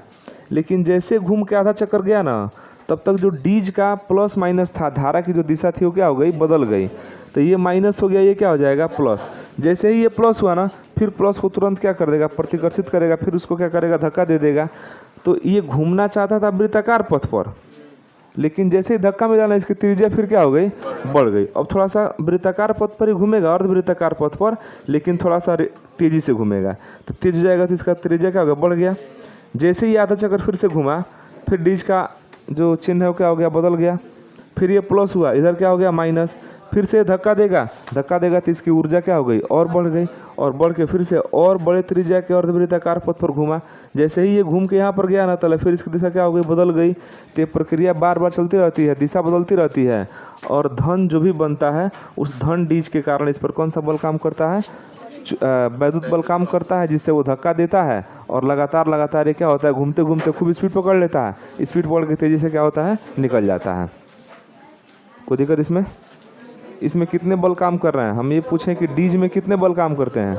[SPEAKER 1] लेकिन जैसे घूम के आधा चक्कर गया ना, तब तक जो डीज का प्लस माइनस था, धारा की जो दिशा थी वो क्या हो गई? बदल गई। तो ये माइनस हो गया, ये क्या हो जाएगा? प्लस। जैसे ही ये प्लस हुआ ना, फिर प्लस को तुरंत क्या कर देगा? प्रतिकर्षित करेगा, फिर उसको क्या करेगा? धक्का दे देगा। तो ये घूमना चाहता था वृत्ताकार पथ पर, लेकिन जैसे ही धक्का मिला ना, इसकी त्रिज्या फिर क्या हो गई? बढ़ गई। अब थोड़ा सा वृत्ताकार पथ पर ही घूमेगा, अर्धवृत्ताकार पथ पर, लेकिन थोड़ा सा तेजी से घूमेगा। तो तेज जाएगा तो इसका त्रिज्या क्या हो गया? बढ़ गया। जैसे ही आधा चक्कर फिर से घूमा, फिर डीज का जो चिन्ह है वो क्या हो गया? बदल गया। फिर ये प्लस हुआ, इधर क्या हो गया? माइनस। फिर से धक्का देगा तो इसकी ऊर्जा क्या हो गई, और बढ़ गई, और बढ़ के फिर से और बड़े त्रिज्या के अर्धवृत्ताकार पथ पर घूमा। जैसे ही ये घूम के यहाँ पर गया ना, तो फिर इसकी दिशा क्या हो गई, बदल गई। तो ये प्रक्रिया बार बार चलती रहती है, दिशा बदलती रहती है, और धन जो भी बनता है उस धन डीज के कारण इस पर कौन सा बल काम करता है, वैद्युत बल काम करता है, जिससे वो धक्का देता है और लगातार ये क्या होता है, घूमते घूमते खूब स्पीड पकड़ लेता है। स्पीड पकड़ के तेजी से क्या होता है, निकल जाता है। कोई दिक्कत इसमें कितने बल काम कर रहे हैं? हम ये पूछें कि डीज में कितने बल काम करते हैं?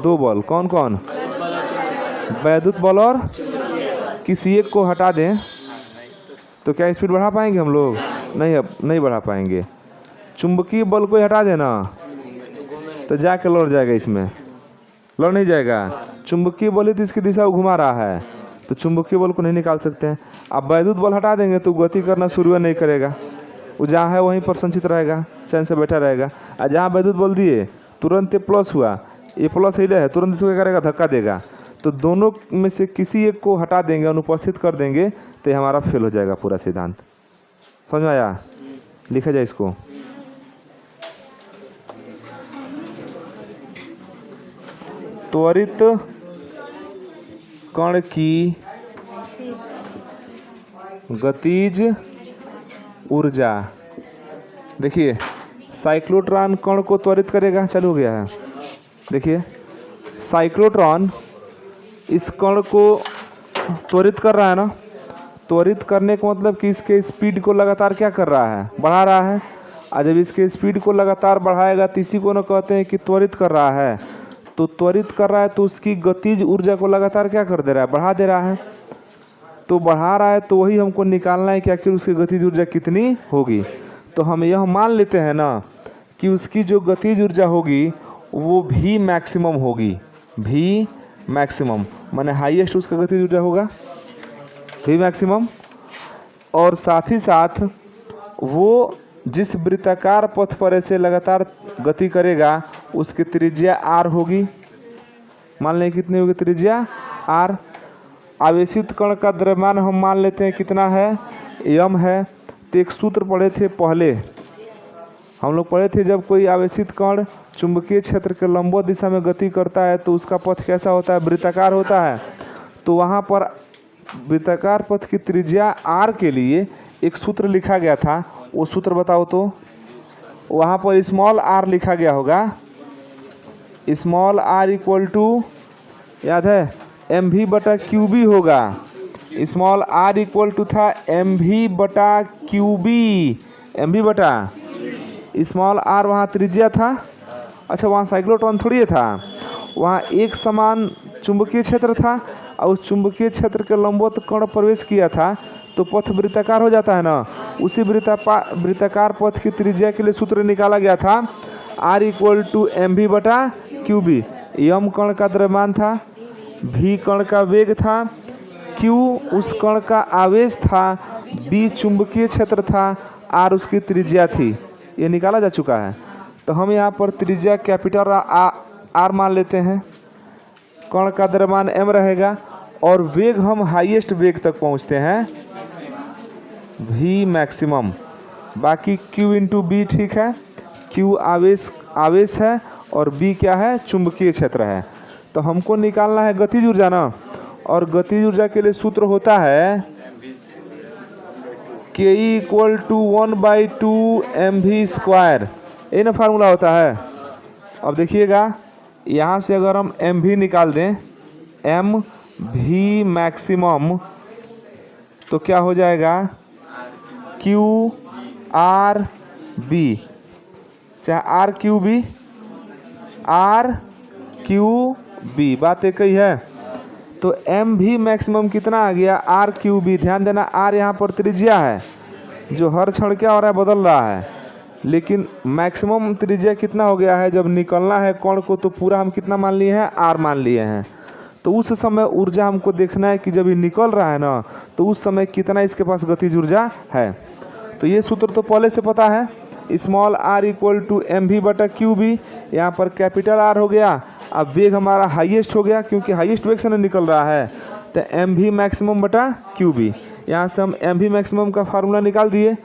[SPEAKER 1] 2 बल। कौन कौन? वैद्युत बल और किसी एक को हटा दें तो क्या स्पीड बढ़ा पाएंगे हम लोग? नहीं, अब नहीं बढ़ा पाएंगे। चुंबकीय बल को हटा देना तो जाके लौट जाएगा, इसमें लौट नहीं जाएगा। चुंबकीय बल ही तो इसकी दिशा घुमा रहा है, तो चुंबकीय बल को नहीं निकाल सकते हैं। अब वैद्युत बल हटा देंगे तो गति करना शुरू नहीं करेगा, वो जहाँ है वहीं पर संचित रहेगा, चैन से बैठा रहेगा। और जहाँ वैद्युत बल दिए तुरंत ये प्लस हुआ, ये प्लस हिले है, तुरंत इसको क्या करेगा, धक्का देगा। तो दोनों में से किसी एक को हटा देंगे, अनुपस्थित कर देंगे, तो ये हमारा फेल हो जाएगा पूरा सिद्धांत। समझ में आया? लिखा जाए इसको। त्वरित कण की गतिज ऊर्जा। देखिए साइक्लोट्रॉन कण को त्वरित करेगा, चालू हो गया है। देखिए साइक्लोट्रॉन इस कण को त्वरित कर रहा है ना, त्वरित करने का मतलब कि इसके स्पीड को लगातार क्या कर रहा है, बढ़ा रहा है। और जब इसके स्पीड को लगातार बढ़ाएगा तो इसी को ना कहते हैं कि त्वरित कर रहा है। तो त्वरित कर रहा है तो उसकी गतिज ऊर्जा को लगातार क्या कर दे रहा है, बढ़ा दे रहा है। तो बढ़ा रहा है तो वही हमको निकालना है कि आखिर उसकी गतिज ऊर्जा कितनी होगी। तो हम यह मान लेते हैं ना कि उसकी जो गतिज ऊर्जा होगी वो भी मैक्सिमम होगी, भी मैक्सिमम माने हाईएस्ट उसका गतिज ऊर्जा होगा, भी मैक्सिमम। और साथ ही साथ वो जिस वृत्ताकार पथ पर ऐसे लगातार गति करेगा उसकी त्रिज्या r होगी। मान लें कितनी होगी त्रिज्या r। आवेशित कण का द्रव्यमान हम मान लेते हैं कितना है, m है। तो एक सूत्र पढ़े थे पहले, हम लोग पढ़े थे, जब कोई आवेशित कण चुंबकीय क्षेत्र के लंबवत दिशा में गति करता है तो उसका पथ कैसा होता है, वृत्ताकार होता है। तो वहाँ पर वृत्ताकार पथ की त्रिज्या r के लिए एक सूत्र लिखा गया था, वो सूत्र बताओ तो। वहाँ पर स्मॉल r लिखा गया होगा, स्मॉल r इक्वल टू, याद है, mv बटा qb होगा। स्मॉल r इक्वल टू था mv बटा qb, mv बटा स्मॉल r वहाँ त्रिज्या था। अच्छा वहाँ साइक्लोट्रॉन थोड़ी था, वहाँ एक समान चुंबकीय क्षेत्र था और उस चुंबकीय क्षेत्र के लंबवत कण प्रवेश किया था तो पथ वृत्ताकार हो जाता है ना। उसी वृत्ताकार पथ की त्रिज्या के लिए सूत्र निकाला गया था r इक्वल टू mv बटा qb। m कण का द्रव्यमान था, v कण का वेग था, q उस कण का आवेश था, b चुंबकीय क्षेत्र था, r उसकी त्रिज्या थी। ये निकाला जा चुका है। तो हम यहाँ पर त्रिज्या कैपिटल r मान लेते हैं, कण का द्रव्यमान m रहेगा और वेग हम हाईएस्ट वेग तक पहुँचते हैं v मैक्सिमम। बाकी q इंटू बी, ठीक है, q आवेश है और b क्या है, चुंबकीय क्षेत्र है। तो हमको निकालना है गतिज ऊर्जा ना, और गतिज ऊर्जा के लिए सूत्र होता है k equal to 1/2 mv square, ये ना फार्मूला होता है। अब देखिएगा यहाँ से अगर हम mv निकाल दें, mv मैक्सिमम, तो क्या हो जाएगा q r b, चाहे r q b, r q b, बात एक ही है। तो mv मैक्सिमम कितना आ गया, r q b। ध्यान देना r यहाँ पर त्रिज्या है जो हर क्षण क्या हो रहा है, बदल रहा है। लेकिन मैक्सिमम त्रिज्या कितना हो गया है, जब निकलना है कण को तो पूरा हम कितना मान लिए हैं, r मान लिए हैं। तो उस समय ऊर्जा हमको देखना है कि जब ये निकल रहा है ना तो उस समय कितना इसके पास गतिज ऊर्जा है। तो ये सूत्र तो पहले से पता है, small r equal to mv बटा qb। यहाँ पर कैपिटल R हो गया। अब वेग हमारा हाईएस्ट हो गया क्योंकि हाईएस्ट वेग से ना निकल रहा है, तो mv मैक्सिमम बटा qb। यहाँ से हम mv मैक्सिमम का फार्मूला निकाल दिए,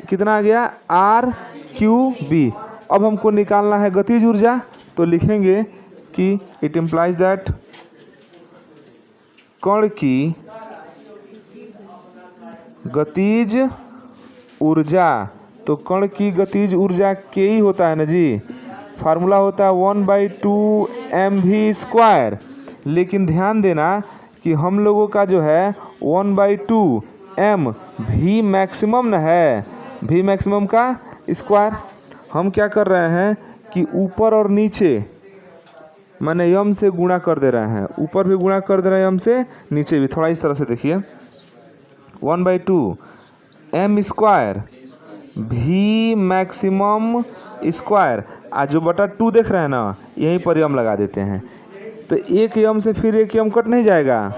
[SPEAKER 1] कितना आ गया, r क्यू बी। अब हमको निकालना है गतिज ऊर्जा, तो लिखेंगे कि इट इम्प्लाइज दैट कण की गतिज ऊर्जा, तो कण की गतिज ऊर्जा के ही होता है ना जी, फार्मूला होता है 1/2 mv²। लेकिन ध्यान देना कि हम लोगों का जो है 1/2 m भी मैक्सिमम न है, भी मैक्सिमम का स्क्वायर। हम क्या कर रहे हैं कि ऊपर और नीचे माने यम से गुणा कर दे रहे हैं, ऊपर भी गुणा कर दे रहे हैं यम से, नीचे भी। थोड़ा इस तरह से देखिए 1/2 m² भी मैक्सिमम स्क्वायर, आज जो बटा 2 देख रहे हैं ना, यहीं पर यम लगा देते हैं, तो एक यम से फिर एक यम कट नहीं जाएगा।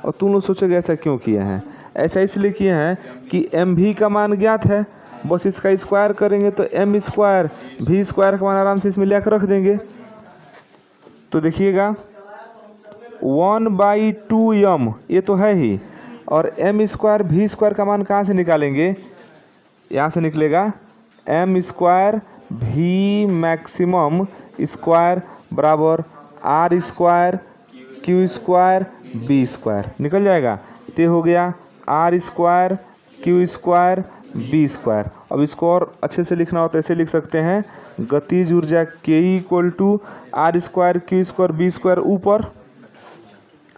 [SPEAKER 1] और तुम लोग सोचोगे ऐसा क्यों किए हैं? ऐसा इसलिए किए हैं कि एम भी का मान ज्ञात है, बस इसका स्क्वायर करेंगे तो m² v² का मान आराम से इसमें लेकर रख देंगे। तो देखिएगा 1/2 यम ये तो है ही, और m² v² का मान कहाँ से निकालेंगे? यहाँ से निकलेगा m² v मैक्सिमम स्क्वायर बराबर r² q² b², निकल जाएगा। ते हो गया r² q² b²। अब इसको और अच्छे से लिखना हो तो ऐसे लिख सकते हैं, गतिज ऊर्जा k = r² q² b² ऊपर,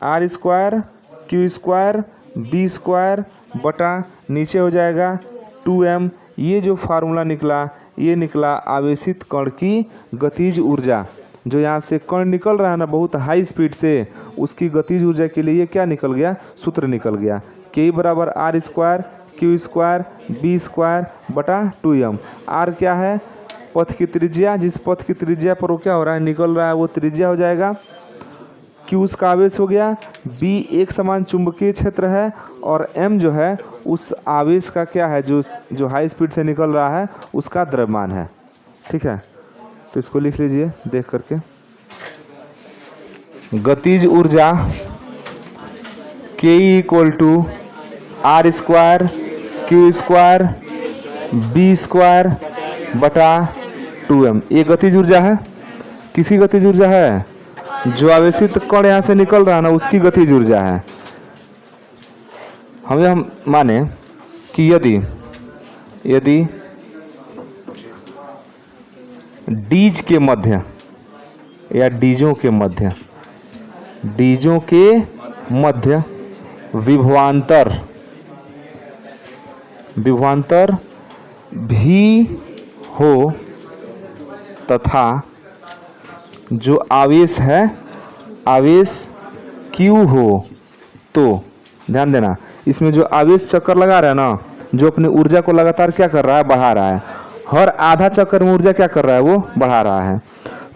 [SPEAKER 1] r² q² b² बटा नीचे हो जाएगा 2m। ये जो फार्मूला निकला, ये निकला आवेशित कण की गतिज ऊर्जा। जो यहाँ से कण निकल रहा है ना बहुत हाई स्पीड से, उसकी गतिज ऊर्जा के लिए ये क्या निकल गया? सूत्र निकल गया, k बराबर r² q² b² बटा 2m। r क्या है? पथ की त्रिज्या, जिस पथ की त्रिज्या पर वो क्या हो रहा है, निकल रहा है, वो त्रिज्या हो जाएगा। q उसका आवेश हो गया, b एक समान चुंबकीय क्षेत्र है, और m जो है उस आवेश का क्या है, जो हाई स्पीड से निकल रहा है उसका द्रव्यमान है। ठीक है, तो इसको लिख लीजिए देख करके। गतिज ऊर्जा k = r² q² b² बटा 2m। ये गतिज ऊर्जा है। किसी गतिज ऊर्जा है? जो आवेशित कण यहाँ से निकल रहा है ना, उसकी गतिज ऊर्जा है। हम माने कि यदि डीज के मध्य या डीजों के मध्य विभवांतर भी हो तथा जो आवेश है, आवेश Q हो, तो ध्यान देना इसमें जो आवेश चक्कर लगा रहा है ना, जो अपनी ऊर्जा को लगातार क्या कर रहा है? बढ़ा रहा है। हर आधा चक्कर में ऊर्जा क्या कर रहा है? वो बढ़ा रहा है।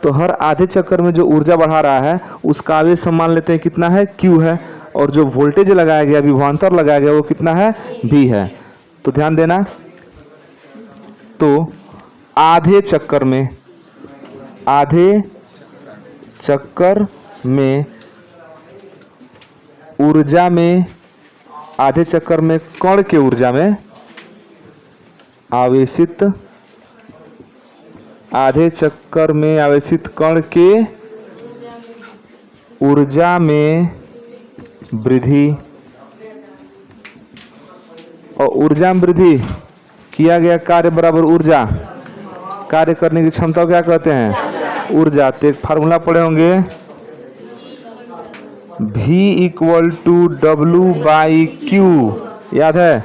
[SPEAKER 1] तो हर आधे चक्कर में जो ऊर्जा बढ़ा रहा है उसका आवेश हम मान लेते हैं कितना है? Q है। और जो वोल्टेज लगाया गया, विभवांतर लगाया गया, वो कितना है? V है। तो ध्यान देना, तो आधे चक्कर में ऊर्जा में, आधे चक्कर में कण के ऊर्जा में आवेशित, आधे चक्कर में आवेशित कण के ऊर्जा में वृद्धि, और ऊर्जा में वृद्धि किया गया कार्य बराबर ऊर्जा, कार्य करने की क्षमता को क्या कहते हैं? ऊर्जा। तो एक फार्मूला पढ़े होंगे, V = W/Q, याद है?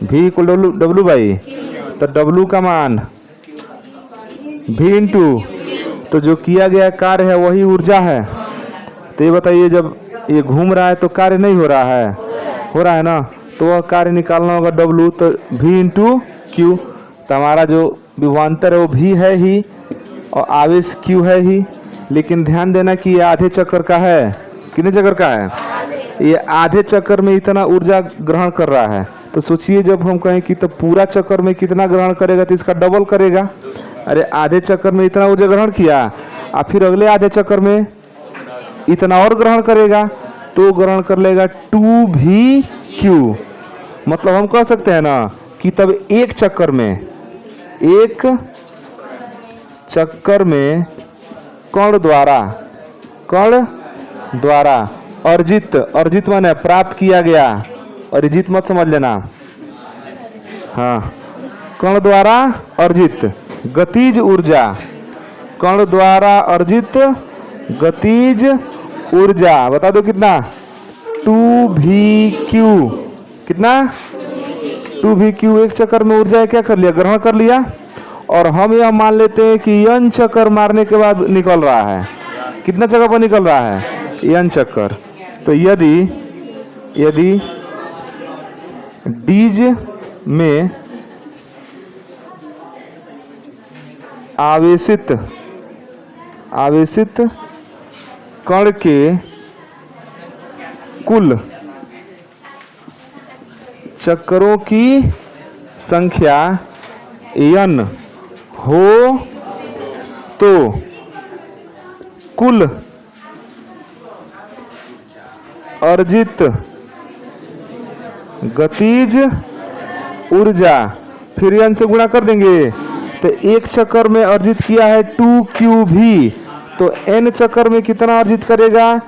[SPEAKER 1] V = W/, तो W का मान V × तो जो किया गया कार्य है वही ऊर्जा है। तो ये बताइए, जब ये घूम रहा है तो कार्य नहीं हो रहा है? हो रहा है ना, तो वह कार्य निकालना होगा W, तो V × Q। तो हमारा जो विभवांतर है वो V है ही और आवेश Q है ही। लेकिन ध्यान देना कि ये आधे चक्कर का है। कितने चक्कर का है? ये आधे चक्कर में इतना ऊर्जा ग्रहण कर रहा है। तो सोचिए जब हम कहें कि तो पूरा चक्कर में कितना ग्रहण करेगा, तो इसका डबल करेगा। अरे आधे चक्कर में इतना ऊर्जा ग्रहण किया, और फिर अगले आधे चक्कर में इतना और ग्रहण करेगा, तो ग्रहण कर लेगा 2VQ। मतलब हम कह सकते हैं ना कि तब एक चक्कर में एक चक्कर में कण द्वारा अर्जित माने प्राप्त किया गया, अर्जित मत समझ लेना। हाँ, कण द्वारा अर्जित गतिज ऊर्जा, कण द्वारा अर्जित गतिज ऊर्जा बता दो कितना, 2VQ। कितना? 2VQ। एक चक्कर में ऊर्जा क्या कर लिया, ग्रहण कर लिया। और हम यह मान लेते हैं कि n चक्कर मारने के बाद निकल रहा है। कितना चक्कर पर निकल रहा है? n चक्कर। तो यदि डीज में आवेशित कण के कुल चक्करों की संख्या n हो तो कुल अर्जित गतिज ऊर्जा, फिर n से गुणा कर देंगे तो एक चक्कर में अर्जित किया है 2QV, तो n चक्कर में कितना अर्जित करेगा,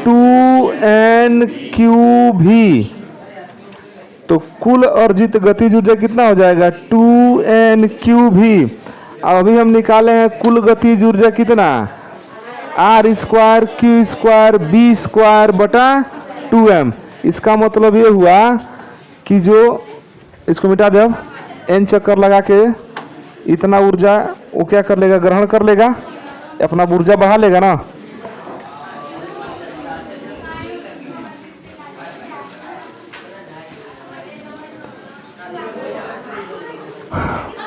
[SPEAKER 1] 2NQV। तो कुल अर्जित गतिज ऊर्जा कितना हो जाएगा, 2NQV। अब अभी हम निकाले हैं कुल गतिज ऊर्जा कितना, R² Q² B² बटा 2m। इसका मतलब ये हुआ कि जो इसको मिटा दे, अब n चक्कर लगा के इतना ऊर्जा वो क्या कर लेगा, ग्रहण कर लेगा, अपना ऊर्जा बढ़ा लेगा ना।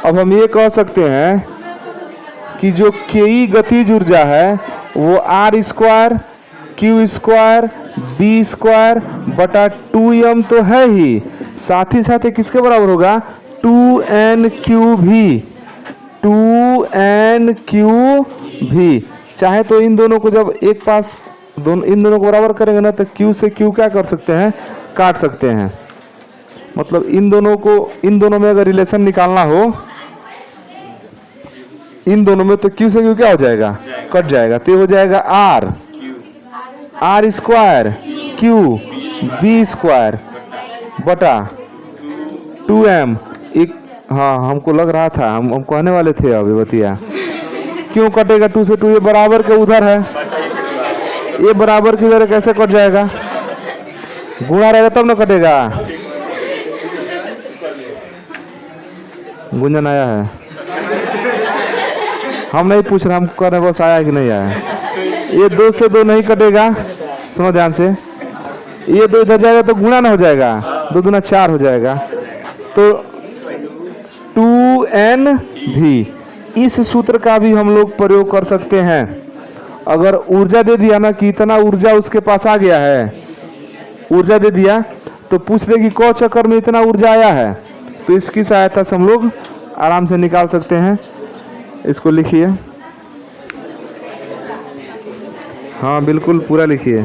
[SPEAKER 1] अब हम ये कह सकते हैं कि जो Ke गतिज ऊर्जा है वो R² Q² B² बटा 2m तो है ही, साथ ही साथ किसके बराबर होगा, 2NQV। चाहे तो इन दोनों को जब एक पास इन दोनों को बराबर करेंगे ना तो Q से Q क्या कर सकते हैं, काट सकते हैं। मतलब इन दोनों में अगर रिलेशन निकालना हो इन दोनों में, तो Q से Q क्या हो जाएगा, कट जाएगा। तो हो जाएगा R² Q B² बटा 2m। एक हाँ, हमको लग रहा था, हम कहने वाले थे अभी बतिया, क्यों कटेगा 2 से 2, ये बराबर के उधर है, ये बराबर के उधर कैसे कट जाएगा, गुणा रहेगा तब ना कटेगा। गुंजन आया है, हम नहीं पूछ रहे, हम कह रहे बस आया कि नहीं आया। ये 2 से 2 नहीं कटेगा, सुनो ध्यान से, ये 2 इधर जाएगा तो गुणा ना हो जाएगा, 2 दूना 4 हो जाएगा, तो 2NV। इस सूत्र का भी हम लोग प्रयोग कर सकते हैं। अगर ऊर्जा दे दिया ना कि इतना ऊर्जा उसके पास आ गया है, ऊर्जा दे दिया तो पूछ ले कि कौ चक्कर में इतना ऊर्जा आया है, तो इसकी सहायता से हम लोग आराम से निकाल सकते हैं। इसको लिखिए, हाँ बिल्कुल पूरा लिखिए।